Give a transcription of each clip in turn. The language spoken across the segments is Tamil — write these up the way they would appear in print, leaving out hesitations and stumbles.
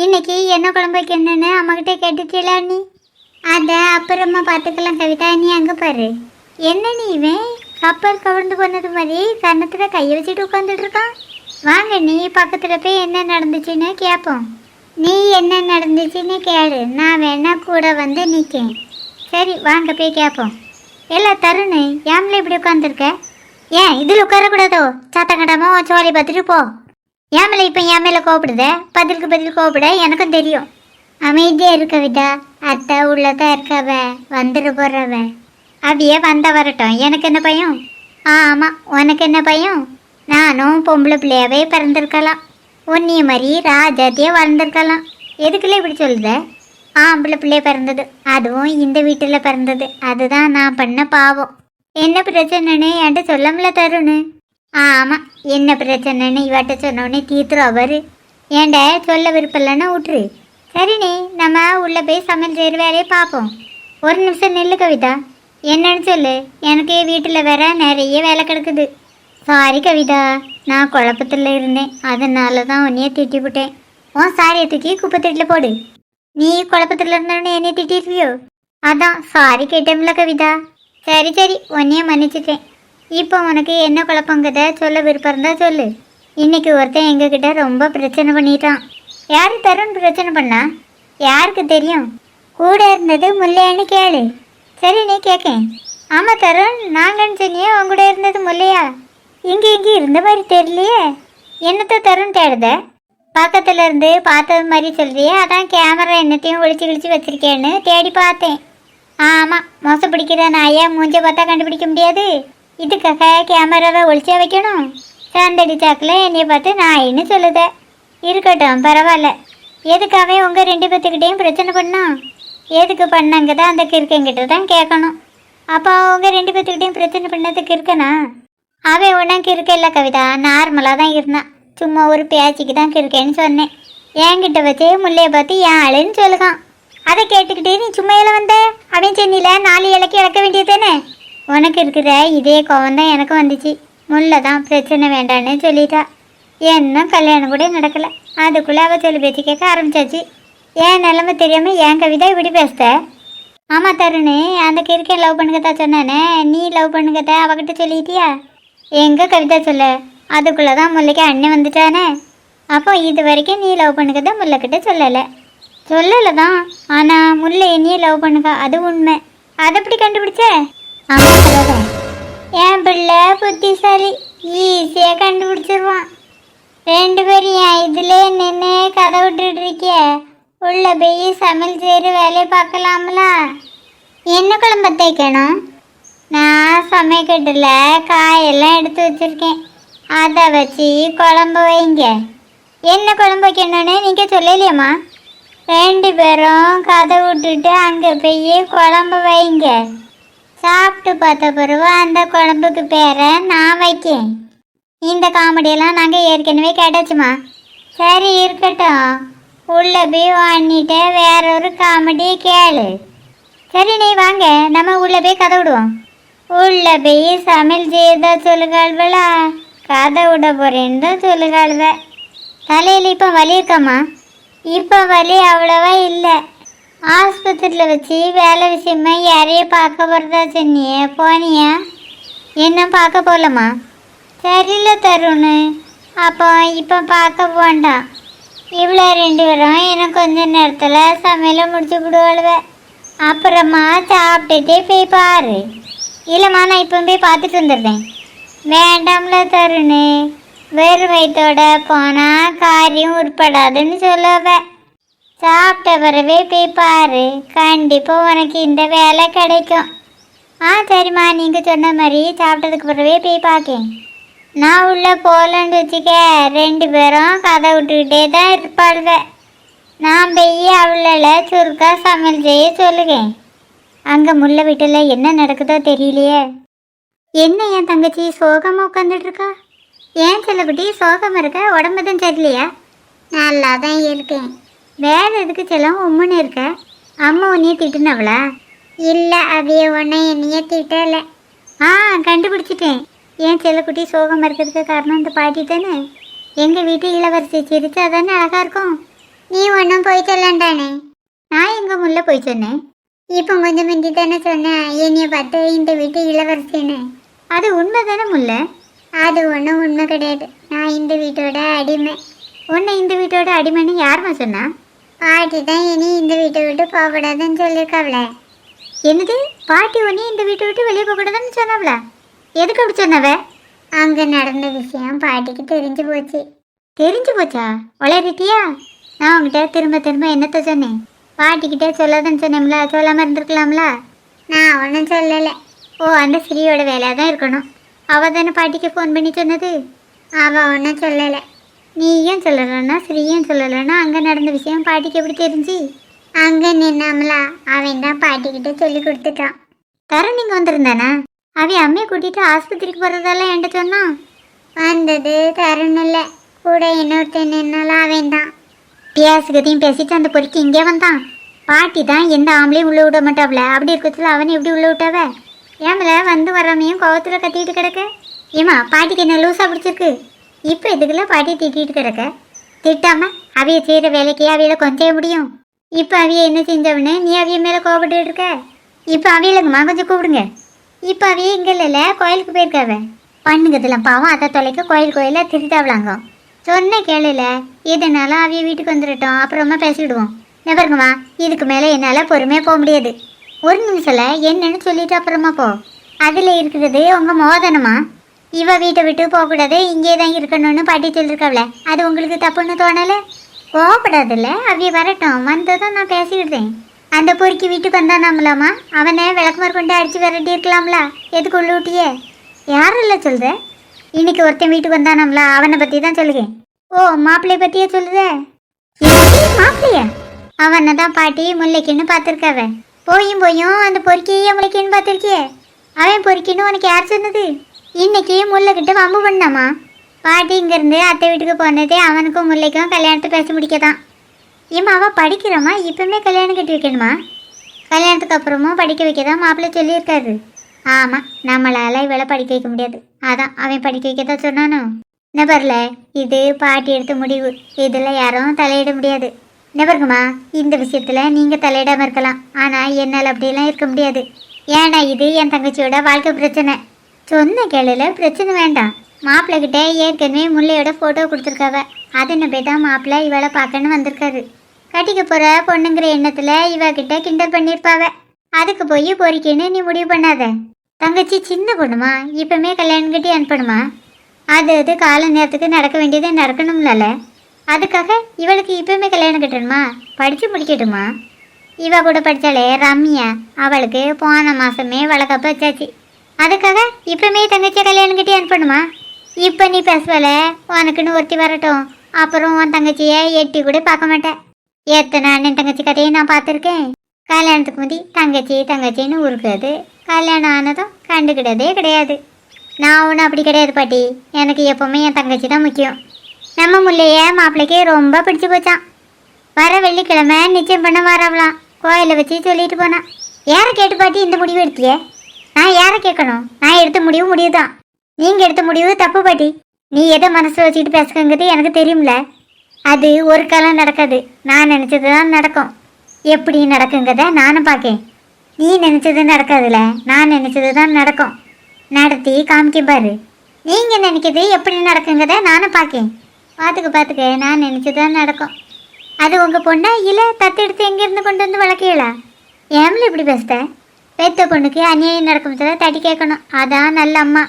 இன்னைக்கு என்ன குழம்பு வைக்கணும்னு அம்மாக்கிட்ட கேட்டுட்டீங்களா நீ? அதை அப்புறமா பார்த்துக்கலாம் கவிதா. நீ அங்கே பாரு. என்ன நீ இவன் கப்பல் கவிழ்ந்து போனது மாதிரி கன்னத்தில் கையை வச்சுட்டு உட்காந்துட்டு இருக்கான். வாங்க நீ பக்கத்தில் போய் என்ன நடந்துச்சுன்னு கேட்போம். நீ என்ன நடந்துச்சுன்னு கேளு, நான் வேணா கூட வந்து நிற்கேன். சரி வாங்க போய் கேட்போம். எல்லாம் தருணு ஏம்ல இப்படி உட்காந்துருக்க? ஏன் இதில் உட்காரக்கூடாதோ? சத்தம் கடாமல் சோழி பார்த்துட்டு போ. ஏமலை இப்போ என் மேலே கோப்பிடுத? பதிலுக்கு பதில் கோப்பிட எனக்கும் தெரியும். அமைதியாக இருக்க விதா. அத்தை உள்ளதான் இருக்கவ, வந்துட போடுறவ. அப்படியே வந்த வரட்டும், எனக்கு என்ன பயம்? ஆமாம், உனக்கு என்ன பயம்? நானும் பொம்பளை பிள்ளையாவே பிறந்திருக்கலாம், உன்னிய மாதிரி ராஜாத்தியே வளர்ந்துருக்கலாம். எதுக்குள்ள இப்படி சொல்லுத? ஆம்பளை பிள்ளைய பிறந்தது, அதுவும் இந்த வீட்டில் பிறந்தது. அதுதான் நான் பண்ண பாவம். என்ன பிரச்சனைன்னு என்கிட்ட சொல்லமுல தருணு. ஆமாம், என்ன பிரச்சனைன்னு இவட்ட சொன்னோடனே தீர்த்துரும் அவர். ஏன்ட சொல்ல விருப்பம் இல்லைன்னா விட்டுரு. சரிண்ணே, நம்ம உள்ளே போய் சமையல் செய்கிற வேலையை பார்ப்போம். ஒரு நிமிஷம் நெல்லு கவிதா. என்னன்னு சொல்லு, எனக்கு வீட்டில் வேற நிறைய வேலை கிடக்குது. சாரி கவிதா, நான் குழப்பத்தில் இருந்தேன், அதனால தான் உன்னையே திட்டி விட்டேன். உன் சாரியை தூக்கி குப்பைத்தட்டில் போடு. நீ குழப்பத்தில் இருந்தோடனே என்னையை திட்டிருக்கியோ? அதான் சாரி கேட்டோம்ல கவிதா. சரி சரி, உன்னையே மன்னிச்சிட்டேன். இப்போ உனக்கு என்ன குழப்பங்கத சொல்ல விருப்பம் இருந்தால் சொல்லு. இன்னைக்கு ஒருத்தன் எங்ககிட்ட ரொம்ப பிரச்சனை பண்ணிட்டான். யார் தருண் பிரச்சனை பண்ணா? யாருக்கு தெரியும்? கூட இருந்தது முல்லையான்னு கேளு. சரி நீ கேட்கேன். ஆமாம் தருண், நாங்கன்னு சொன்னியே உன் கூட இருந்தது முல்லையா? இங்கே இருந்த மாதிரி தெரியலையே. என்னத்த தருண் தேடுத? பக்கத்தில் இருந்து பார்த்தது மாதிரி சொல்றியே, அதான் கேமரா என்னத்தையும் ஒழிச்சு கிழிச்சு வச்சிருக்கேன்னு தேடி பார்த்தேன். ஆமாம், மோசம் பிடிக்கிற நாயை மூஞ்ச பார்த்தா கண்டுபிடிக்க முடியாது. இதுக்காக கேமராவை ஒழிச்சா வைக்கணும்? சாந்தடி சாக்கில் என்னைய பார்த்து நாயின்னு சொல்லுத. இருக்கட்டும், பரவாயில்ல. எதுக்காக உங்கள் ரெண்டு பேர்த்துக்கிட்டையும் பிரச்சனை பண்ணோம்? எதுக்கு பண்ணாங்க தான் அந்த கிறுக்கங்கிட்ட தான் கேட்கணும். அப்போ அவங்க ரெண்டு பேர்த்துக்கிட்டையும் பிரச்சனை பண்ணதுக்கு இருக்கனா? அவன் ஒன்றும் கிறுக்க இல்லை கவிதா, நார்மலாக தான் இருந்தான். சும்மா ஒரு பேச்சுக்கு தான் கிறுக்கேன்னு சொன்னேன். என்கிட்ட வச்சு முல்லையை பார்த்து என் ஆளுன்னு சொல்லுகான். அதை கேட்டுக்கிட்டே நீ சும்மா இலை வந்த? அவன் சென்னியில் 4 இலக்கு இழக்க வேண்டியது தானே? உனக்கு இருக்கிற இதே கோவம் தான் எனக்கும் வந்துச்சு. முல்லை தான் பிரச்சனை வேண்டான்னு சொல்லிட்டா. இன்னும் கல்யாணம் கூட நடக்கலை, அதுக்குள்ளே அவள் சொல்லி பேச்சு கேட்க ஆரம்பிச்சாச்சு. ஏன் நிலைமை தெரியாமல் என் கவிதா இப்படி பேசுத? ஆமாம் தருணு, அந்த கிறுக்கன் லவ் பண்ணுங்கத்தா சொன்னானே, நீ லவ் பண்ணுங்கத்தா அவகிட்ட சொல்லிட்டியா? எங்கே கவிதா சொல்ல? அதுக்குள்ளே தான் முல்லைக்கு அண்ணன் வந்துட்டானே. அப்போ இது வரைக்கும் நீ லவ் பண்ணுங்கதா முல்லைக்கிட்ட சொல்லலை தான். ஆனால் முல்லை என்னையே லவ் பண்ணுங்க, அது உண்மை. அதை எப்படி கண்டுபிடிச்ச? ஆமாம் சொல்லுறேன், என் பிள்ளை புத்திசாலி, ஈஸியாக கண்டுபிடிச்சிருவான். 2 பேரும் என் இதிலே நின்று கதை விட்டுட்டு இருக்கிய, உள்ளே போய் சமையல் செய்கிற வேலையை பார்க்கலாம்ல. என்ன குழம்பு தைக்கணும்? நான் சமைக்கட்டில் காயெல்லாம் எடுத்து வச்சுருக்கேன், அதை வச்சு குழம்பு வைங்க. என்ன குழம்பு வைக்கணும்னு நீங்கள் சொல்லலையம்மா? 2 பேரும் கதை விட்டுட்டு அங்கே போய் குழம்பு வைங்க. சாப்பிட்டு பார்த்த பிறகு அந்த குழம்புக்கு பேரை நான் வைக்கேன். இந்த காமெடியெல்லாம் நாங்கள் ஏற்கனவே கேட்டாச்சுமா. சரி இருக்கட்டும், உள்ளே போய் வாங்கிட்டு வேற ஒரு காமெடி கேளு. சரி நீ வாங்க, நம்ம உள்ளே போய் கதை விடுவோம். உள்ளே போய் சமையல் செய்தா சொல்லுகாள்வலா, கதை விட போகிறேன்னு தான் சொல்லுகாள்வ. தலையில் இப்போ வலி இருக்காம்மா? இப்போ வலி அவ்வளவா இல்லை. ஆஸ்பத்திரியில் வச்சு வேலை விஷயமா யாரையே பார்க்க போகிறதா சொன்னியே, போனியா? என்ன பார்க்க போகலம்மா? சரியில்லை தருணு, அப்போ இப்போ பார்க்க போண்டாம். இவ்வளோ 2 பேரும் இன்னும் கொஞ்ச நேரத்தில் சமையலை முடிச்சு விடுவாளுவ. அப்புறமா சாப்பிட்டுட்டே போய் பாரு. இல்லைம்மா, நான் இப்போ போய் பார்த்துட்டு வந்துடுறேன். வேண்டாம்ல தருணு, வெறும் வயிற்றோட போனால் காரியம் உட்படாதுன்னு சொல்லுவ. சாப்பிட்ட பிறவே போய் பாரு, கண்டிப்பாக உனக்கு இந்த வேலை கிடைக்கும். சரிம்மா, நீங்கள் சொன்ன மாதிரி சாப்பிட்டதுக்கு பிறவே போய் பார்க்கேன். நான் உள்ளே போகலன்னு வச்சுக்க, 2 பேரும் கதை விட்டுக்கிட்டே தான் இருப்பாள்வ. நான் போய் அவளை சுருக்கா சமையல் செய்ய சொல்லுவேன். அங்கே முல்லை வீட்டில் என்ன நடக்குதோ தெரியலையே. என்ன என் தங்கச்சி சோகமாக உட்காந்துட்ருக்கா? ஏன் செல்லக்குட்டி சோகமாக இருக்க? உடம்பு தான் சரியில்லையா? நல்லா தான் இருக்கேன். வேலை எதுக்கு செல்லம் உம்முன்னு இருக்க? அம்மா உன்னையே திட்டுனவளா? இல்லை, அவைய உன்னை என்னையே திட்டலை. கண்டுபிடிச்சிட்டேன். ஏன் செல்லக்குட்டி சோகமாக இருக்கிறதுக்கு காரணம் இந்த பாட்டி தானே. எங்கள் வீட்டு இளவரசி சிரிச்சா தானே அழகாக இருக்கும். நீ ஒன்றும் போய் சொல்லண்டானே. நான் எங்க முல்ல போய் சொன்னேன்? இப்போ கொஞ்சம் முந்தி தானே சொன்னேன் என்னைய பார்த்து இந்த வீட்டு இளவரசின்னு. அது உண்மை தானே முல்ல? அது ஒன்றும் உண்மை கிடையாது. நான் இந்த வீட்டோட அடிமை. உன்னை இந்த வீட்டோட அடிமைன்னு யாருமா சொன்னா? பாட்டி தான் இனி இந்த வீட்டை விட்டு போகக்கூடாதுன்னு சொல்லியிருக்காவல. என்னது? பாட்டி உன்னை இந்த வீட்டை விட்டு வெளியே போகக்கூடாதுன்னு சொன்னாவளா? எதுக்கு அப்படி சொன்னவ? அங்கே நடந்த விஷயம் பாட்டிக்கு தெரிஞ்சு போச்சு. தெரிஞ்சு போச்சா? வளரிட்டியா? நான் உங்ககிட்ட திரும்ப திரும்ப என்னத்த சொன்னேன்? பாட்டிக்கிட்டே சொல்லாதன்னு சொன்னேம்ல, சொல்லாமல் இருந்திருக்கலாம்ல. நான் ஒன்றும் சொல்லலை. ஓ, அந்த ஸ்ரீயோட வேலையாக தான் இருக்கணும். அவள் தானே பாட்டிக்கு ஃபோன் பண்ணி சொன்னது. அவள் ஒன்றும் சொல்லலை. நீயும் சொல்லலைன்னா ஸ்ரீயும் சொல்லலைன்னா அங்கே நடந்த விஷயம் பாட்டிக்கு எப்படி தெரிஞ்சு? அங்கே நின்னாமலா அவன் தான் பாட்டிக்கிட்ட சொல்லி கொடுத்துட்டான். தரம் நீங்கள் வந்திருந்தானா? அவன் அம்மையை கூட்டிகிட்டு ஆஸ்பத்திரிக்கு போகிறதெல்லாம் என்கிட்ட சொன்னான். வந்தது தரணும் இல்லை, கூட இன்னொருத்தன் நின்னாலும் அவன் தான். பேசுகதையும் பேசிட்டு அந்த பொறுக்கி இங்கே வந்தான். பாட்டி தான் எந்த ஆம்பளையும் உள்ளே விட மாட்டாப்ல. அப்படி இருக்கச்சுல அவனை எப்படி உள்ளே விட்டாவ? ஏமல வந்து வராமையும் கோவத்தில் கத்திட்டு கிடக்க. ஏமா பாட்டிக்கு என்ன லூஸாக பிடிச்சிருக்கு? இப்போ இதுக்குள்ள பாட்டி திட்டிகிட்டு கிடக்க. திட்டாம அவைய செய்கிற வேலைக்கு அவையில கொஞ்சம் முடியும். இப்போ அவைய என்ன செஞ்சவனு நீ அவைய மேலே கோவப்பட்டு இருக்க. இப்போ அவையிலங்கம்மா கொஞ்சம் கூப்பிடுங்க. இப்போ அவைய இங்கே இல்லைல்ல, கோயிலுக்கு போயிருக்காவ. பண்ணுங்கதெல்லாம் பாவம் அதை தொலைக்க கோயிலாக திருட்டாவலாங்க. சொன்ன கேளுல, எதுனாலும் அவைய வீட்டுக்கு வந்துடட்டும், அப்புறமா பேசிவிடுவோம். நெபருங்கம்மா, இதுக்கு மேலே என்னால் பொறுமையாக போக முடியாது. ஒரு நிமிஷம்ல என்னன்னு சொல்லிட்டு அப்புறமா போ. அதில் இருக்கிறது உங்கள் மோதனமா? இவ வீட்டை விட்டு போகக்கூடாது, இங்கே தான் இருக்கணும்னு பாட்டி சொல்லியிருக்காவல. அது உங்களுக்கு தப்புன்னு தோணலை? கோவப்படாதில்ல, அவைய வரட்டும், வந்ததும் நான் பேசிவிடுறேன். அந்த பொறுக்கி வீட்டுக்கு வந்தானாமலாமா? அவனை விளக்குமாறு கொண்டு அடித்து விரட்டி இருக்கலாம்ல, எதுக்கு உள்ள ஊட்டியே? யாரும் இல்லை சொல்கிற? இன்னைக்கு ஒருத்தன் வீட்டுக்கு வந்தானாம்ல, அவனை பற்றி தான் சொல்லுவேன். ஓ, மாப்பிள்ளைய பற்றியே சொல்லுதே? மாப்பிள்ளைய? அவனை தான் பாட்டி முல்லைக்குன்னு பார்த்துருக்காவ. போயும் அந்த பொறுக்கியே முல்லைக்குன்னு பார்த்துருக்கியே. அவன் பொறுக்கின்னு உனக்கு யார் சொன்னது? இன்னைக்கு முல்லைக்கிட்ட வம்பு பண்ணாமா? பாட்டி இங்கேருந்து அத்தை வீட்டுக்கு போனதே அவனுக்கும் முல்லைக்கும் கல்யாணத்தை பேச முடிக்கதான். ஏம்மா அவள் படிக்கிறோமா? இப்போமே கல்யாணம் கட்டி வைக்கணுமா? கல்யாணத்துக்கு அப்புறமும் படிக்க வைக்க தான் மாப்பிள்ளை சொல்லியிருக்காரு. ஆமாம், நம்மளால் இவளை படிக்க வைக்க முடியாது. அதான் அவன் படிக்க வைக்க தான் சொன்னானோ. நெபர்ல, இது பாட்டி எடுத்த முடிவு. இதில் யாரும் தலையிட முடியாது. நெபருங்கம்மா, இந்த விஷயத்தில் நீங்கள் தலையிடாமல் இருக்கலாம். ஆனால் என்னால் அப்படியெல்லாம் இருக்க முடியாது. ஏன்னா இது என் தங்கச்சியோட வாழ்க்கை பிரச்சனை. சொன்ன கேளுல பிரச்சனை வேண்டாம். மாப்பிள்ளைகிட்ட ஏற்கனவே முல்லையோட ஃபோட்டோ கொடுத்துருக்காவ. அதனை போய் தான் மாப்பிள்ளை இவளை பார்க்கன்னு வந்திருக்காரு. கட்டிக்க போகிற பொண்ணுங்கிற எண்ணத்தில் இவகிட்ட கிண்டல் பண்ணியிருப்பாவ. அதுக்கு போய் பொறிக்கின்னு நீ முடிவு பண்ணாத. தங்கச்சி சின்ன பொண்ணுமா, இப்போமே கல்யாணம் கட்டி அனுப்பணுமா? அது கால நேரத்துக்கு நடக்க வேண்டியது நடக்கணும்ல. அதுக்காக இவளுக்கு இப்போமே கல்யாணம் கட்டணுமா? படித்து முடிக்கட்டுமா? இவ கூட படித்தாலே ரம்யா, அவளுக்கு போன மாதமே வளர்க்கப்ப வச்சாச்சு. அதுக்காக இப்போமே தங்கச்சியை கல்யாணம் கட்டி அனுப்பணுமா? இப்போ நீ பேசுவல, உனக்குன்னு ஒருத்தி வரட்டும், அப்புறம் உன் தங்கச்சியை எட்டி கூட பார்க்க மாட்டேன். எத்தனை அண்ணன் தங்கச்சி கதையை நான் பார்த்துருக்கேன். கல்யாணத்துக்கு முந்தி தங்கச்சின்னு உருக்குறது, கல்யாணம் ஆனதும் கண்டுக்கிட்டதே கிடையாது. நான் ஒன்றும் அப்படி கிடையாது பாட்டி. எனக்கு எப்போவுமே என் தங்கச்சி தான் முக்கியம். நம்ம முல்லைய மாப்பிள்ளைக்கு ரொம்ப பிடிச்சி போச்சான். வர வெள்ளிக்கிழமை நிச்சயம் பண்ண வரவலாம், கோயிலை வச்சு சொல்லிட்டு போனான். யாரை கேட்டு பாட்டி இந்த முடிவு எடுத்தியே? நான் யாரை கேட்கணும்? நான் எடுத்த முடிவு தான். நீங்கள் எடுத்த முடிவு தப்பு பாட்டி. நீ எதை மனசில் வச்சுக்கிட்டு பேசுகிறது எனக்கு தெரியும்ல. அது ஒரு காலம் நடக்காது. நான் நினச்சது தான் நடக்கும். எப்படி நடக்குங்கிறத நானும் பார்க்கேன். நீ நினச்சது நடக்காதுல்ல, நான் நினச்சது தான் நடக்கும். நடத்தி காமிக்க பாரு. நீங்கள் நினைக்கிறது எப்படி நடக்குங்கிறத நானும் பார்க்கேன். பார்த்துக்க நான் நினச்சது தான் நடக்கும். அது உங்கள் பொண்ணா இல்லை தத்தெடுத்து எங்கேருந்து கொண்டு வந்து வளர்க்கலா? ஏம்ல இப்படி பேசுத? பெத்த பொண்ணுக்கு அநியாயம் நடக்கும் தட்டி கேட்கணும். அதான் நல்ல அம்மா.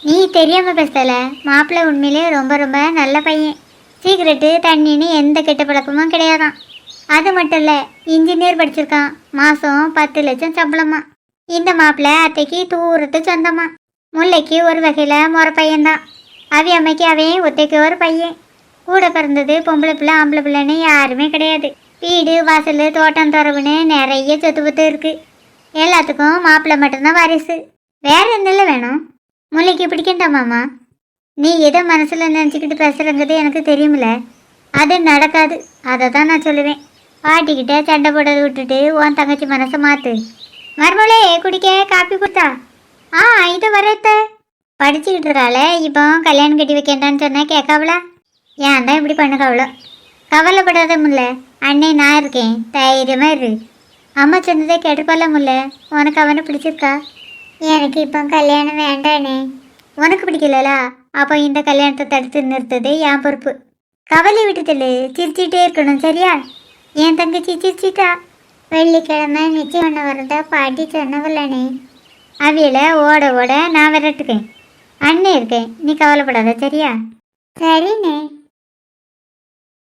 நீ தெரியாமல் பேசுதல. மாப்பிள்ளை உண்மையிலே ரொம்ப ரொம்ப நல்ல பையன். சீக்கிரட்டு தண்ணின்னு எந்த கெட்ட பழக்கமும் கிடையாதான். அது மட்டும் இல்லை, இன்ஜினியர் படிச்சிருக்கான். மாதம் 10 லட்சம் சம்பளமா. இந்த மாப்பிள்ளை அத்தைக்கு தூரத்து சொந்தமா. முல்லைக்கு ஒரு வகையில் முறை பையன்தான். அம்மைக்கு அவன் ஒத்தைக்கு ஒரு பையன். கூட பிறந்தது பொம்பளை பிள்ளை ஆம்பளை பிள்ளைன்னு யாருமே கிடையாது. வீடு வாசல் தோட்டம் துறவுன்னு நிறைய சொத்து பத்து இருக்குது. எல்லாத்துக்கும் மாப்பிள்ளை மட்டும்தான் வாரிசு. வேற என்னல வேணும்? முல்லைக்கு பிடிக்கண்டாமாம்மா? நீ எதை மனசில் நினச்சிக்கிட்டு பேசுகிறங்கிறது எனக்கு தெரியுமில்ல. அது நடக்காது. அதை தான் நான் சொல்லுவேன். பாட்டிக்கிட்ட சண்டை போடுறதை விட்டுட்டு உன் தங்கச்சி மனசை மாற்று. மறுமொழி குடிக்க காப்பி கொடுத்தா? இதை வரத்த படிச்சுக்கிட்டு இருக்காளே, இப்போ கல்யாணம் கட்டி வைக்கண்டான்னு சொன்னால் கேட்காவளா? ஏன் தான் இப்படி பண்ணுக்காவளோ? கவலைப்படாத முல்ல, அண்ணே நான் இருக்கேன், தைரியமா இரு. அம்மா சொன்னதே கேட்டுப்பால முல்ல. உனக்கு அவனை பிடிச்சிருக்கா? எனக்கு இப்போ கல்யாணம் வேண்டானே. உனக்கு பிடிக்கலலா? அப்போ இந்த கல்யாணத்தை தடுத்து நிறுத்தது என் பொறுப்பு. கவலை விட்டுதல்லு, சிரிச்சிட்டே இருக்கணும் சரியா? என் தங்கச்சி சிரிச்சிட்டா. வெள்ளிக்கிழமை நிச்சயம் பண்ண வரதா பாட்டி சொன்னவல்லனே. அவியலை ஓட ஓட நான் விரட்டுக்கேன். அண்ணே இருக்கேன், நீ கவலைப்படாத சரியா? சரிண்ணே.